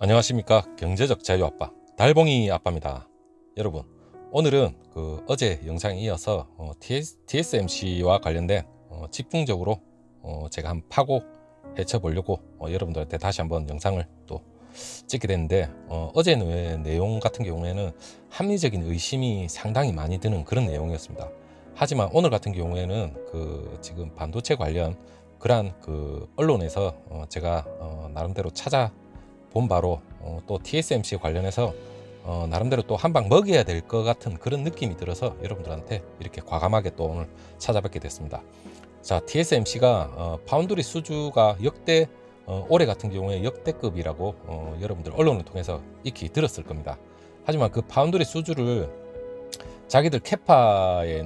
안녕하십니까. 경제적 자유 아빠 달봉이 아빠입니다. 여러분, 오늘은 어제 영상에 이어서 TSMC와 관련된 집중적으로 제가 한번 파고 해쳐 보려고 여러분들한테 다시 한번 영상을 또 찍게 됐는데, 어제 내용 같은 경우에는 합리적인 의심이 상당히 많이 드는 그런 내용이었습니다. 하지만 오늘 같은 경우에는 지금 반도체 관련 그러한 언론에서 제가 나름대로 찾아본 바로 또 TSMC 관련해서 나름대로 또 한 방 먹여야 될 것 같은 그런 느낌이 들어서 여러분들한테 이렇게 과감하게 또 오늘 찾아뵙게 됐습니다. 자, TSMC가 파운드리 수주가 역대 올해 같은 경우에 역대급이라고 여러분들 언론을 통해서 익히 들었을 겁니다. 하지만 그 파운드리 수주를 자기들 캐파에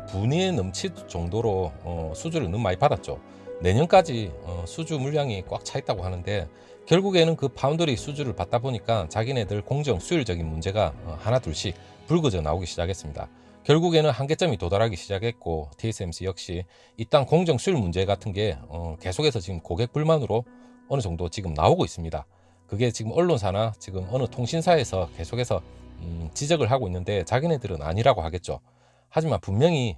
분위에 넘칠 정도로 수주를 너무 많이 받았죠. 내년까지 수주 물량이 꽉 차 있다고 하는데, 결국에는 그 파운드리 수주를 받다 보니까 자기네들 공정 수율적인 문제가 하나 둘씩 불거져 나오기 시작했습니다. 결국에는 한계점이 도달하기 시작했고, TSMC 역시 이딴 공정 수율 문제 같은 게 계속해서 지금 고객 불만으로 어느 정도 지금 나오고 있습니다. 그게 지금 언론사나 지금 어느 통신사에서 계속해서 지적을 하고 있는데, 자기네들은 아니라고 하겠죠. 하지만 분명히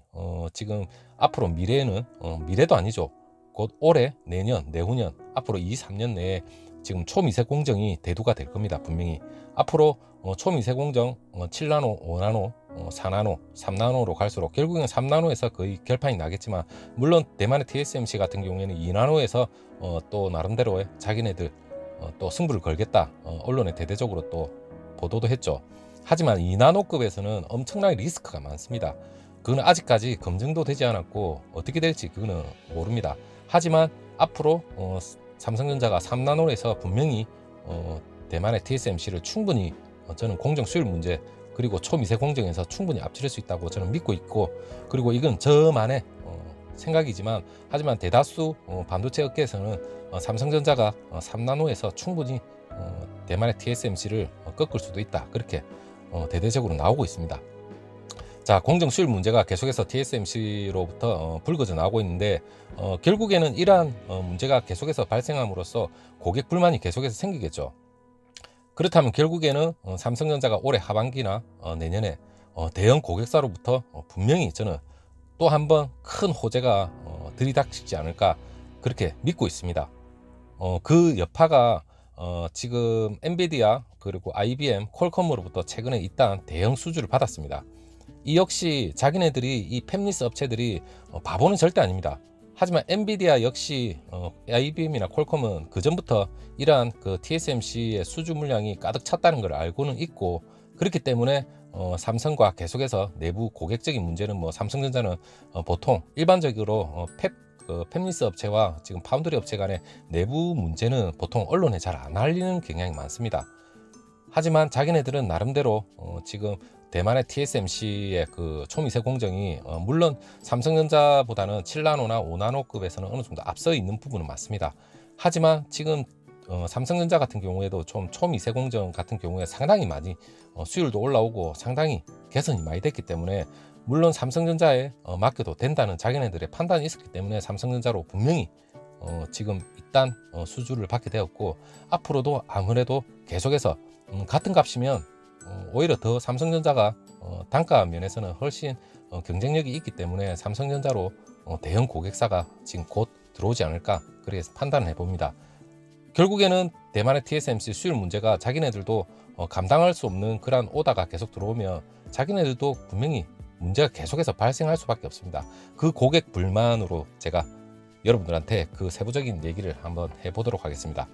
지금 앞으로 미래에는 미래도 아니죠. 곧 올해, 내년, 내후년, 앞으로 2, 3년 내에 지금 초미세 공정이 대두가 될 겁니다. 분명히 앞으로 초미세 공정 7나노, 5나노, 4나노, 3나노로 갈수록 결국엔 3나노에서 거의 결판이 나겠지만, 물론 대만의 TSMC 같은 경우에는 2나노에서 또 나름대로의 자기네들 또 승부를 걸겠다, 언론에 대대적으로 또 보도도 했죠. 하지만 2나노급에서는 엄청나게 리스크가 많습니다. 그거는 아직까지 검증도 되지 않았고 어떻게 될지 그거는 모릅니다. 하지만 앞으로 삼성전자가 3나노에서 분명히 대만의 TSMC를 충분히 저는 공정 수율 문제 그리고 초미세 공정에서 충분히 앞지를 수 있다고 저는 믿고 있고, 그리고 이건 저만의 생각이지만, 하지만 대다수 반도체 업계에서는 삼성전자가 3나노에서 충분히 대만의 TSMC를 꺾을 수도 있다, 그렇게 대대적으로 나오고 있습니다. 자, 공정 수율 문제가 계속해서 TSMC로부터 불거져 나오고 있는데, 결국에는 이러한 문제가 계속해서 발생함으로써 고객 불만이 계속해서 생기겠죠. 그렇다면 결국에는 삼성전자가 올해 하반기나 내년에 대형 고객사로부터 분명히 저는 또 한 번 큰 호재가 들이닥치지 않을까, 그렇게 믿고 있습니다. 그 여파가 지금 엔비디아 그리고 IBM, 퀄컴으로부터 최근에 일단 대형 수주를 받았습니다. 이 역시 자기네들이 이 팹리스 업체들이 바보는 절대 아닙니다. 하지만 엔비디아 역시 IBM이나 퀄컴은 그 전부터 이러한 TSMC의 수주 물량이 가득 찼다는 걸 알고는 있고, 그렇기 때문에 삼성과 계속해서 내부 고객적인 문제는 삼성전자는 보통 일반적으로 팹리스 업체와 지금 파운드리 업체 간의 내부 문제는 보통 언론에 잘 안 알리는 경향이 많습니다. 하지만 자기네들은 나름대로 지금 대만의 TSMC의 초미세 공정이 물론 삼성전자보다는 7나노나 5나노급에서는 어느 정도 앞서 있는 부분은 맞습니다. 하지만 지금 삼성전자 같은 경우에도 좀 초미세 공정 같은 경우에 상당히 많이 수율도 올라오고 상당히 개선이 많이 됐기 때문에, 물론 삼성전자에 맡겨도 된다는 자기네들의 판단이 있었기 때문에 삼성전자로 분명히 지금 일단 수주를 받게 되었고, 앞으로도 아무래도 계속해서 같은 값이면 오히려 더 삼성전자가 단가 면에서는 훨씬 경쟁력이 있기 때문에 삼성전자로 대형 고객사가 지금 곧 들어오지 않을까, 그렇게 판단을 해봅니다. 결국에는 대만의 TSMC 수율 문제가 자기네들도 감당할 수 없는 그런 오다가 계속 들어오면 자기네들도 분명히 문제가 계속해서 발생할 수밖에 없습니다. 그 고객 불만으로 제가 여러분들한테 그 세부적인 얘기를 한번 해보도록 하겠습니다.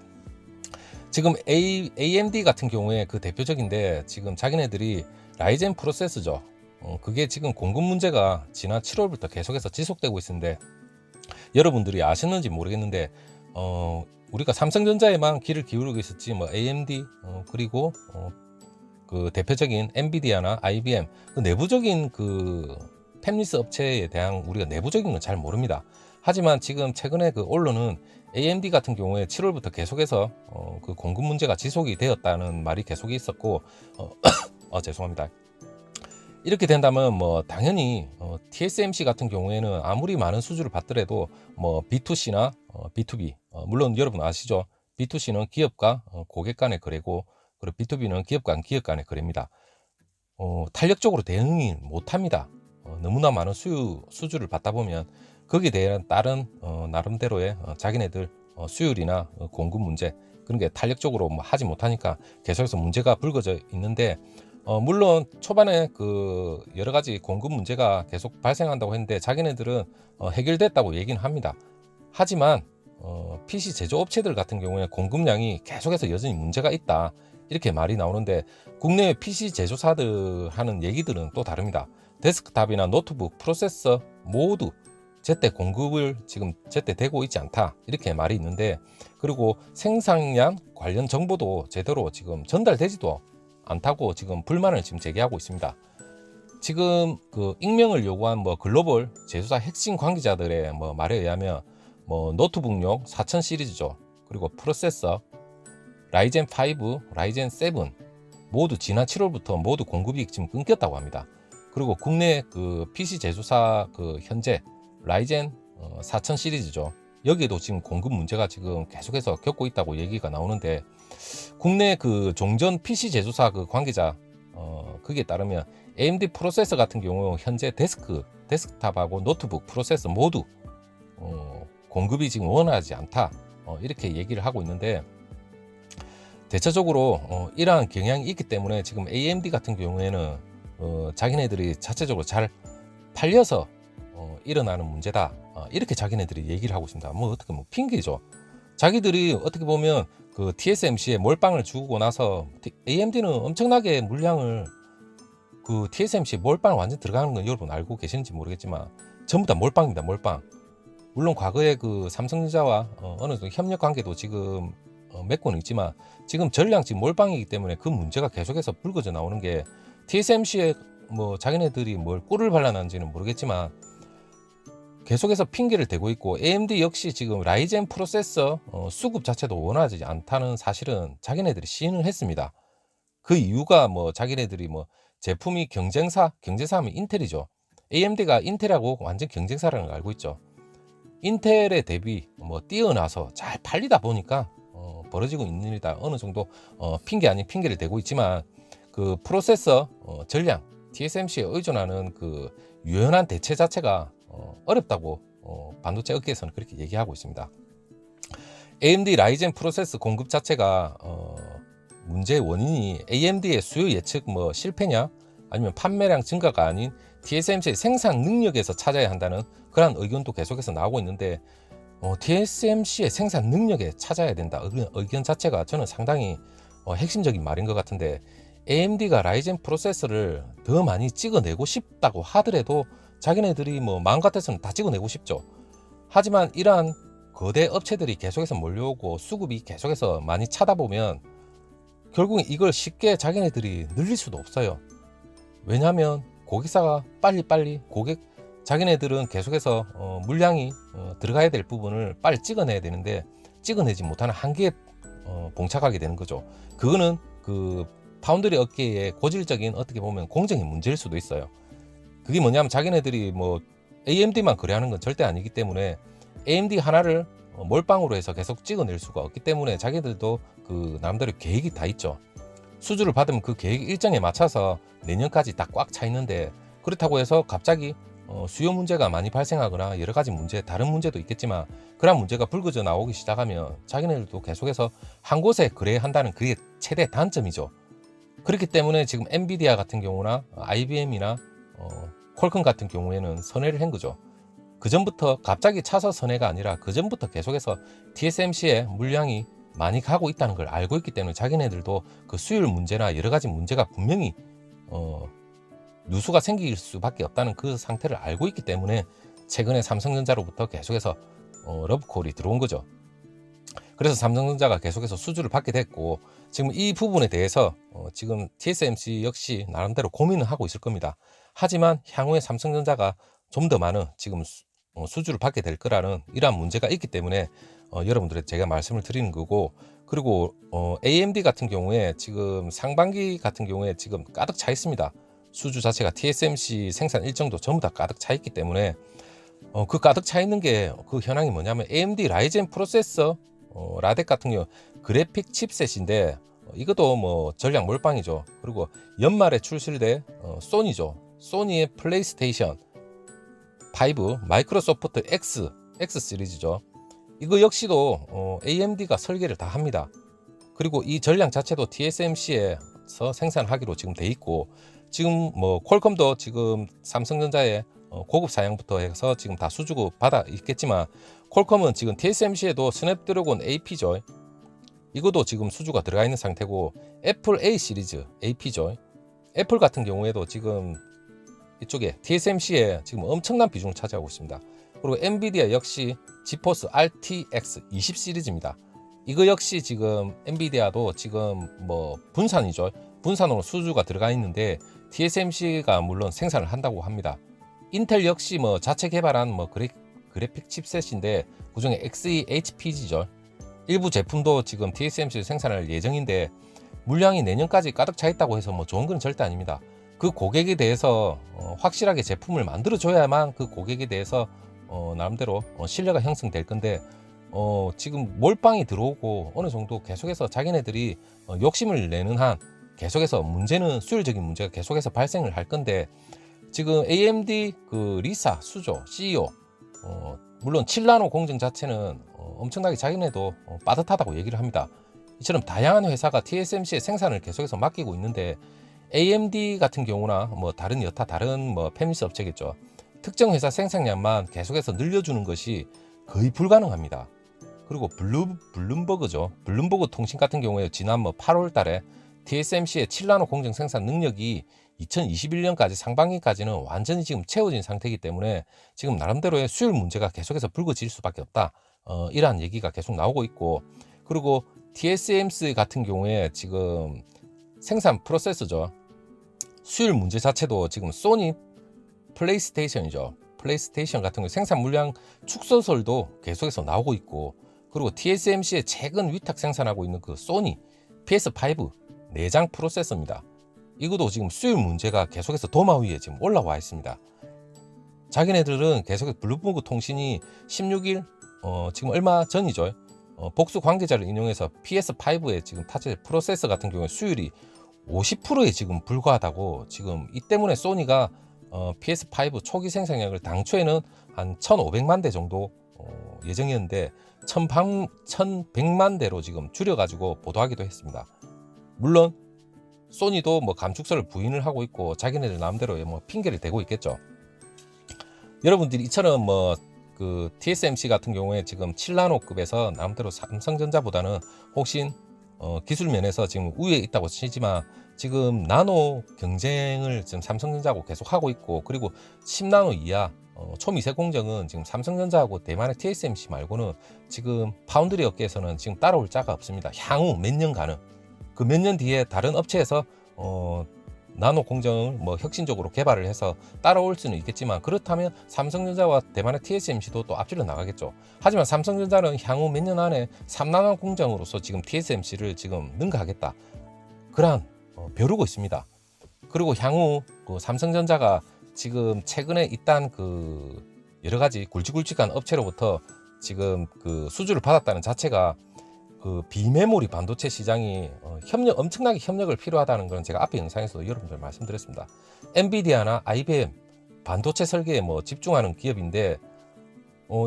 지금 AMD 같은 경우에 그 대표적인데, 지금 자기네들이 라이젠 프로세서죠. 그게 지금 공급 문제가 지난 7월부터 계속해서 지속되고 있는데, 여러분들이 아셨는지 모르겠는데 우리가 삼성전자에만 귀를 기울이고 있었지 AMD 그리고 그 대표적인 엔비디아나 IBM 그 내부적인 팹리스 업체에 대한 우리가 내부적인 건 잘 모릅니다. 하지만 지금 최근에 언론은 AMD 같은 경우에 7월부터 계속해서 그 공급 문제가 지속이 되었다는 말이 계속 있었고, 죄송합니다. 이렇게 된다면 당연히 TSMC 같은 경우에는 아무리 많은 수주를 받더라도 B2C나 B2B 물론 여러분 아시죠? B2C는 기업과 고객 간의 거래고, 그리고 B2B는 기업과 기업 간의 거래입니다. 탄력적으로 대응이 못합니다. 너무나 많은 수주를 받다 보면 거기에 대한 다른 나름대로의 자기네들 수율이나 공급 문제, 그런 게 탄력적으로 뭐 하지 못하니까 계속해서 문제가 불거져 있는데, 물론 초반에 그 여러 가지 공급 문제가 계속 발생한다고 했는데 자기네들은 해결됐다고 얘기는 합니다. 하지만 PC 제조업체들 같은 경우에 공급량이 계속해서 여전히 문제가 있다, 이렇게 말이 나오는데, 국내 PC 제조사들 하는 얘기들은 또 다릅니다. 데스크탑이나 노트북, 프로세서 모두 제때 공급을 지금 제때 되고 있지 않다, 이렇게 말이 있는데, 그리고 생산량 관련 정보도 제대로 지금 전달되지도 않다고 지금 불만을 지금 제기하고 있습니다. 지금 그 익명을 요구한 뭐 글로벌 제조사 핵심 관계자들의 뭐 말에 의하면 뭐 노트북용 4000 시리즈죠. 그리고 프로세서 라이젠 5, 라이젠 7 모두 지난 7월부터 모두 공급이 지금 끊겼다고 합니다. 그리고 국내 그 PC 제조사 그 현재 라이젠 4000 시리즈죠. 여기에도 지금 공급 문제가 지금 계속해서 겪고 있다고 얘기가 나오는데, 국내 그 종전 PC 제조사 그 관계자 그게 따르면 AMD 프로세서 같은 경우 현재 데스크탑하고 노트북 프로세서 모두 공급이 지금 원활하지 않다, 이렇게 얘기를 하고 있는데, 대체적으로 이러한 경향이 있기 때문에 지금 AMD 같은 경우에는 자기네들이 자체적으로 잘 팔려서 일어나는 문제다, 이렇게 자기네들이 얘기를 하고 있습니다. 뭐 어떻게 뭐 핑계죠. 자기들이 어떻게 보면 그 TSMC에 몰빵을 주고 나서 AMD는 엄청나게 물량을 그 TSMC에 몰빵을 완전 들어가는 건 여러분 알고 계시는지 모르겠지만 전부 다 몰빵입니다. 몰빵. 물론 과거에 그 삼성전자와 어느 정도 협력 관계도 지금 맺고는 있지만 지금 전량 지금 몰빵이기 때문에 그 문제가 계속해서 불거져 나오는 게, TSMC에 뭐 자기네들이 뭘 꿀을 발라놨는지는 모르겠지만 계속해서 핑계를 대고 있고, AMD 역시 지금 라이젠 프로세서 수급 자체도 원하지 않다는 사실은 자기네들이 시인을 했습니다. 그 이유가 뭐 자기네들이 뭐 제품이 경쟁사하면 인텔이죠. AMD가 인텔하고 완전 경쟁사라는 걸 알고 있죠. 인텔에 대비 뭐 뛰어나서 잘 팔리다 보니까 벌어지고 있는 일이다. 어느 정도 핑계 아닌 핑계를 대고 있지만 그 프로세서 전량 TSMC에 의존하는 그 유연한 대체 자체가 어렵다고 반도체 업계에서는 그렇게 얘기하고 있습니다. AMD 라이젠 프로세서 공급 자체가 문제의 원인이 AMD의 수요 예측 뭐 실패냐, 아니면 판매량 증가가 아닌 TSMC의 생산 능력에서 찾아야 한다는 그런 의견도 계속해서 나오고 있는데, TSMC의 생산 능력에 찾아야 된다 의견 자체가 저는 상당히 핵심적인 말인 것 같은데, AMD가 라이젠 프로세서를 더 많이 찍어내고 싶다고 하더라도 자기네들이 뭐 마음 같아서는 다 찍어내고 싶죠. 하지만 이러한 거대 업체들이 계속해서 몰려오고 수급이 계속해서 많이 차다 보면 결국엔 이걸 쉽게 자기네들이 늘릴 수도 없어요. 왜냐하면 고객사가 빨리빨리 자기네들은 계속해서 물량이 들어가야 될 부분을 빨리 찍어내야 되는데 찍어내지 못하는 한계에 봉착하게 되는 거죠. 그거는 그 파운드리 업계의 고질적인 어떻게 보면 공정의 문제일 수도 있어요. 그게 뭐냐면 자기네들이 뭐 AMD만 거래하는 건 절대 아니기 때문에 AMD 하나를 몰빵으로 해서 계속 찍어낼 수가 없기 때문에 자기들도 그 나름대로 계획이 다 있죠. 수주를 받으면 그 계획 일정에 맞춰서 내년까지 딱 꽉 차 있는데, 그렇다고 해서 갑자기 수요 문제가 많이 발생하거나 여러 가지 문제, 다른 문제도 있겠지만 그런 문제가 불거져 나오기 시작하면 자기네들도 계속해서 한 곳에 거래한다는 그게 최대 단점이죠. 그렇기 때문에 지금 엔비디아 같은 경우나 IBM이나 퀄컴 같은 경우에는 선회를 한 거죠. 그 전부터 갑자기 차서 선회가 아니라 그 전부터 계속해서 TSMC의 물량이 많이 가고 있다는 걸 알고 있기 때문에 자기네들도 그 수율 문제나 여러 가지 문제가 분명히 누수가 생길 수밖에 없다는 그 상태를 알고 있기 때문에 최근에 삼성전자로부터 계속해서 러브콜이 들어온 거죠. 그래서 삼성전자가 계속해서 수주를 받게 됐고, 지금 이 부분에 대해서 지금 TSMC 역시 나름대로 고민을 하고 있을 겁니다. 하지만 향후에 삼성전자가 좀 더 많은 지금 수주를 받게 될 거라는 이러한 문제가 있기 때문에 여러분들의 제가 말씀을 드리는 거고, 그리고 AMD 같은 경우에 지금 상반기 같은 경우에 지금 가득 차 있습니다. 수주 자체가 TSMC 생산 일정도 전부 다 가득 차 있기 때문에 그 가득 차 있는 게 그 현황이 뭐냐면 AMD 라이젠 프로세서 라덱 같은 경우 그래픽 칩셋인데 이것도 뭐 전략 몰빵이죠. 그리고 연말에 출시될 소니죠. 소니의 플레이스테이션 5 마이크로소프트 X 시리즈죠. 이거 역시도 AMD가 설계를 다 합니다. 그리고 이 전량 자체도 TSMC에서 생산하기로 지금 돼 있고, 지금 뭐 퀄컴도 지금 삼성전자의 고급 사양부터 해서 지금 다 수주고 받아 있겠지만, 퀄컴은 지금 TSMC에도 스냅드래곤 AP죠. 이것도 지금 수주가 들어가 있는 상태고, 애플 A 시리즈 AP죠. 애플 같은 경우에도 지금 이쪽에 TSMC에 지금 엄청난 비중을 차지하고 있습니다. 그리고 엔비디아 역시 지포스 RTX 20 시리즈입니다. 이거 역시 지금 엔비디아도 지금 뭐 분산이죠. 분산으로 수주가 들어가 있는데 TSMC가 물론 생산을 한다고 합니다. 인텔 역시 뭐 자체 개발한 뭐 그래픽 칩셋인데 그중에 XeHPG죠. 일부 제품도 지금 TSMC 생산할 예정인데 물량이 내년까지 가득 차 있다고 해서 뭐 좋은 건 절대 아닙니다. 그 고객에 대해서 확실하게 제품을 만들어 줘야만 그 고객에 대해서 나름대로 신뢰가 형성될 건데, 지금 몰빵이 들어오고 어느 정도 계속해서 자기네들이 욕심을 내는 한 계속해서 문제는 수율적인 문제가 계속해서 발생을 할 건데, 지금 AMD 그 리사 수조 CEO 물론 7나노 공정 자체는 엄청나게 자기네도 빠듯하다고 얘기를 합니다. 이처럼 다양한 회사가 TSMC의 생산을 계속해서 맡기고 있는데, AMD 같은 경우나 뭐 다른 여타 다른 뭐 패미스 업체겠죠. 특정 회사 생산량만 계속해서 늘려주는 것이 거의 불가능합니다. 그리고 블룸버그죠. 블룸버그 통신 같은 경우에 지난 뭐 8월 달에 TSMC의 7나노 공정 생산 능력이 2021년까지 상반기까지는 완전히 지금 채워진 상태이기 때문에 지금 나름대로의 수율 문제가 계속해서 불거질 수밖에 없다. 이러한 얘기가 계속 나오고 있고, 그리고 TSMC 같은 경우에 지금 생산 프로세스죠. 수율 문제 자체도 지금 소니 플레이스테이션이죠. 플레이스테이션 같은 경우 생산 물량 축소설도 계속해서 나오고 있고, 그리고 TSMC의 최근 위탁 생산하고 있는 그 소니 PS5 내장 프로세서입니다. 이것도 지금 수율 문제가 계속해서 도마 위에 지금 올라와 있습니다. 자기네들은 계속해서 블룸버그 통신이 16일 지금 얼마 전이죠. 복수 관계자를 인용해서 PS5의 지금 타제 프로세서 같은 경우에 수율이 50%에 지금 불과하다고, 지금 이 때문에 소니가 PS5 초기 생산량을 당초에는 한 1,500만 대 정도 예정이었는데 1,100만 대로 지금 줄여가지고 보도하기도 했습니다. 물론 소니도 뭐 감축서를 부인을 하고 있고 자기네들 마음대로 뭐 핑계를 대고 있겠죠. 여러분들이 이처럼 뭐 그 TSMC 같은 경우에 지금 7나노급에서 남대로 삼성전자보다는 혹시 기술 면에서 지금 우위에 있다고 치지만, 지금 나노 경쟁을 지금 삼성전자하고 계속 하고 있고, 그리고 10나노 이하 초미세 공정은 지금 삼성전자하고 대만의 TSMC 말고는 지금 파운드리 업계에서는 지금 따라올 자가 없습니다. 향후 몇 년간은 그 몇 년 뒤에 다른 업체에서 나노 공정을 뭐 혁신적으로 개발을 해서 따라올 수는 있겠지만, 그렇다면 삼성전자와 대만의 TSMC도 또 앞질러 나가겠죠. 하지만 삼성전자는 향후 몇 년 안에 3나노 공정으로서 지금 TSMC를 지금 능가하겠다, 그러한 벼르고 있습니다. 그리고 향후 그 삼성전자가 지금 최근에 일단 그 여러 가지 굵직굵직한 업체로부터 지금 그 수주를 받았다는 자체가 그 비메모리 반도체 시장이 엄청나게 협력을 필요하다는 건 제가 앞에 영상에서도 여러분들 말씀드렸습니다. 엔비디아나 IBM 반도체 설계에 뭐 집중하는 기업인데,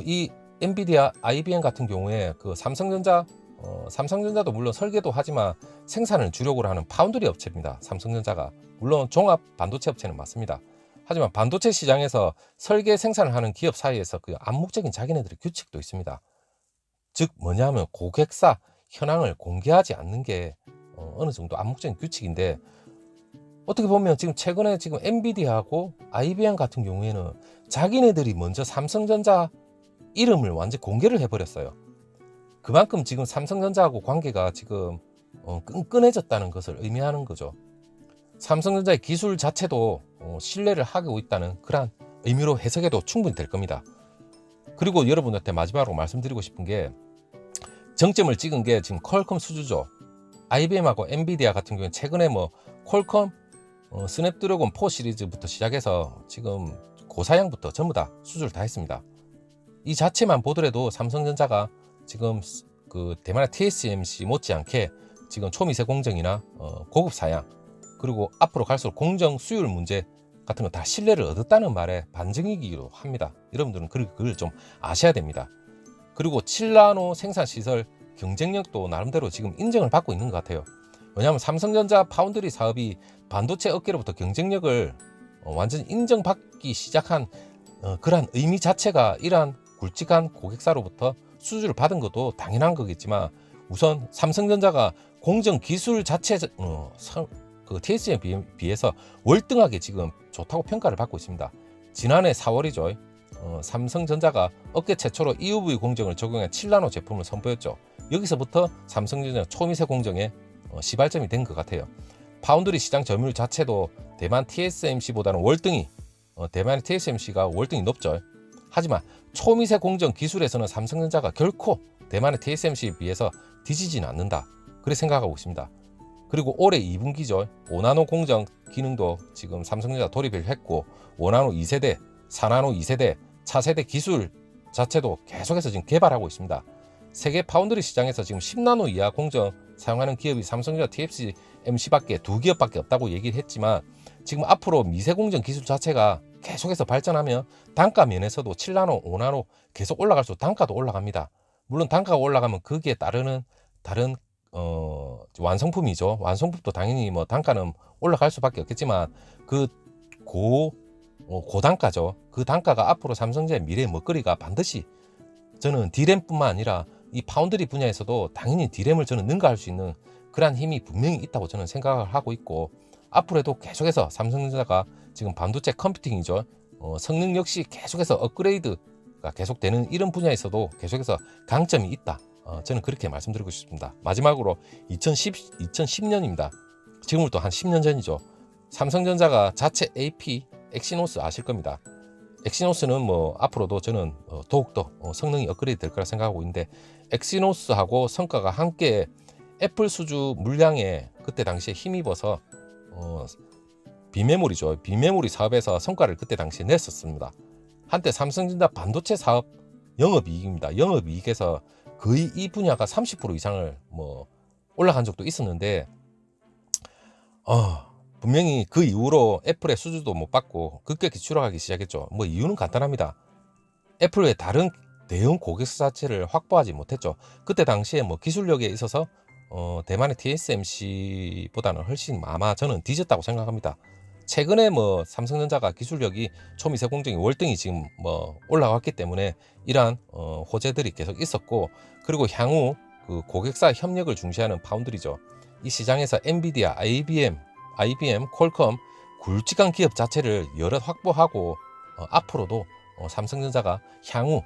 이 엔비디아, IBM 같은 경우에 그 삼성전자도 물론 설계도 하지만 생산을 주력으로 하는 파운드리 업체입니다. 삼성전자가 물론 종합 반도체 업체는 맞습니다. 하지만 반도체 시장에서 설계 생산을 하는 기업 사이에서 그 암묵적인 자기네들의 규칙도 있습니다. 즉 뭐냐면 고객사 현황을 공개하지 않는 게 어느 정도 암묵적인 규칙인데, 어떻게 보면 지금 최근에 지금 엔비디아하고 IBM 같은 경우에는 자기네들이 먼저 삼성전자 이름을 완전 공개를 해버렸어요. 그만큼 지금 삼성전자하고 관계가 지금 끈끈해졌다는 것을 의미하는 거죠. 삼성전자의 기술 자체도 신뢰를 하고 있다는 그러한 의미로 해석해도 충분히 될 겁니다. 그리고 여러분한테 마지막으로 말씀드리고 싶은 게, 정점을 찍은 게 지금 퀄컴 수주죠. IBM하고 엔비디아 같은 경우는 최근에 뭐 퀄컴 스냅드래곤 4 시리즈부터 시작해서 지금 고사양부터 전부 다 수주를 다 했습니다. 이 자체만 보더라도 삼성전자가 지금 그 대만의 TSMC 못지않게 지금 초미세 공정이나 고급 사양, 그리고 앞으로 갈수록 공정 수율 문제 같은 거 다 신뢰를 얻었다는 말에 반증이기도 합니다. 여러분들은 그걸 좀 아셔야 됩니다. 그리고 7나노 생산 시설 경쟁력도 나름대로 지금 인정을 받고 있는 것 같아요. 왜냐하면 삼성전자 파운드리 사업이 반도체 업계로부터 경쟁력을 완전히 인정받기 시작한 그러한 의미 자체가 이러한 굵직한 고객사로부터 수주를 받은 것도 당연한 거겠지만, 우선 삼성전자가 공정 기술 자체 그 TSMC에 비해서 월등하게 지금 좋다고 평가를 받고 있습니다. 지난해 4월이죠. 삼성전자가 업계 최초로 EUV 공정을 적용한 7나노 제품을 선보였죠. 여기서부터 삼성전자 초미세 공정에 시발점이 된 것 같아요. 파운드리 시장 점유율 자체도 대만 TSMC보다는 월등히 대만의 TSMC가 월등히 높죠. 하지만 초미세 공정 기술에서는 삼성전자가 결코 대만의 TSMC에 비해서 뒤지지는 않는다, 그렇게 생각하고 있습니다. 그리고 올해 2분기죠. 5나노 공정 기능도 지금 삼성전자 돌입을 했고, 5나노 2세대, 4나노 2세대, 차세대 기술 자체도 계속해서 지금 개발하고 있습니다. 세계 파운드리 시장에서 지금 10나노 이하 공정 사용하는 기업이 삼성전자 TSMC밖에 2기업밖에 없다고 얘기를 했지만, 지금 앞으로 미세 공정 기술 자체가 계속해서 발전하면 단가 면에서도 7나노, 5나노 계속 올라갈수록 단가도 올라갑니다. 물론 단가가 올라가면 거기에 따르는 다른 완성품이죠. 완성품도 당연히 뭐 단가는 올라갈 수밖에 없겠지만, 그 고단가죠. 그 단가가 앞으로 삼성전자의 미래의 먹거리가 반드시, 저는 D램뿐만 아니라 이 파운드리 분야에서도 당연히 D램을 저는 능가할 수 있는 그러한 힘이 분명히 있다고 저는 생각을 하고 있고, 앞으로도 계속해서 삼성전자가 지금 반도체 컴퓨팅이죠. 성능 역시 계속해서 업그레이드가 계속되는 이런 분야에서도 계속해서 강점이 있다. 저는 그렇게 말씀드리고 싶습니다. 마지막으로 2010년입니다. 지금부터 한 10년 전이죠. 삼성전자가 자체 AP 엑시노스 아실 겁니다. 엑시노스는 뭐 앞으로도 저는 더욱더 성능이 업그레이드 될 거라 생각하고 있는데, 엑시노스하고 성과가 함께 애플 수주 물량에 그때 당시에 힘입어서 비메모리죠. 비메모리 사업에서 성과를 그때 당시에 냈었습니다. 한때 삼성전자 반도체 사업 영업이익입니다. 영업이익에서 거의 이 분야가 30% 이상을 뭐 올라간 적도 있었는데, 분명히 그 이후로 애플의 수주도 못 받고 급격히 추락하기 시작했죠. 뭐 이유는 간단합니다. 애플의 다른 대형 고객사 자체를 확보하지 못했죠. 그때 당시에 뭐 기술력에 있어서 대만의 TSMC보다는 훨씬 아마 저는 뒤졌다고 생각합니다. 최근에 뭐 삼성전자가 기술력이 초미세 공정이 월등히 지금 뭐 올라왔기 때문에 이러한 호재들이 계속 있었고, 그리고 향후 그 고객사 협력을 중시하는 파운드리죠. 이 시장에서 엔비디아, IBM, 퀄컴 굵직한 기업 자체를 여럿 확보하고, 앞으로도 삼성전자가 향후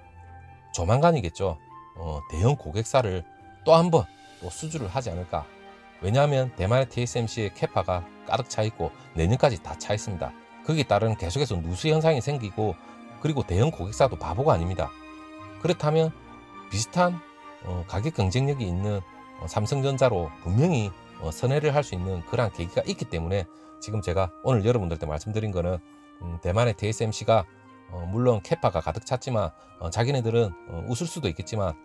조만간이겠죠. 대형 고객사를 또 한 번 또 수주를 하지 않을까. 왜냐하면 대만의 TSMC의 캐파가 가득 차 있고 내년까지 다 차 있습니다. 거기에 따른 계속해서 누수 현상이 생기고, 그리고 대형 고객사도 바보가 아닙니다. 그렇다면 비슷한 가격 경쟁력이 있는 삼성전자로 분명히 선회를 할 수 있는 그러한 계기가 있기 때문에, 지금 제가 오늘 여러분들한테 말씀드린 거는 대만의 TSMC가 물론 캐파가 가득 찼지만 자기네들은 웃을 수도 있겠지만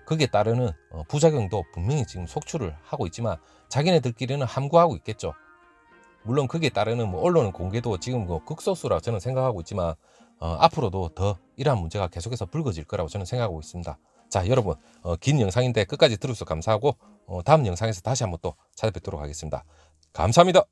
거기에 따르는 부작용도 분명히 지금 속출을 하고 있지만 자기네들끼리는 함구하고 있겠죠. 물론 거기에 따르는 뭐 언론 공개도 지금 뭐 극소수라 저는 생각하고 있지만 앞으로도 더 이러한 문제가 계속해서 불거질 거라고 저는 생각하고 있습니다. 자, 여러분, 긴 영상인데 끝까지 들어주셔서 감사하고 다음 영상에서 다시 한번 또 찾아뵙도록 하겠습니다. 감사합니다.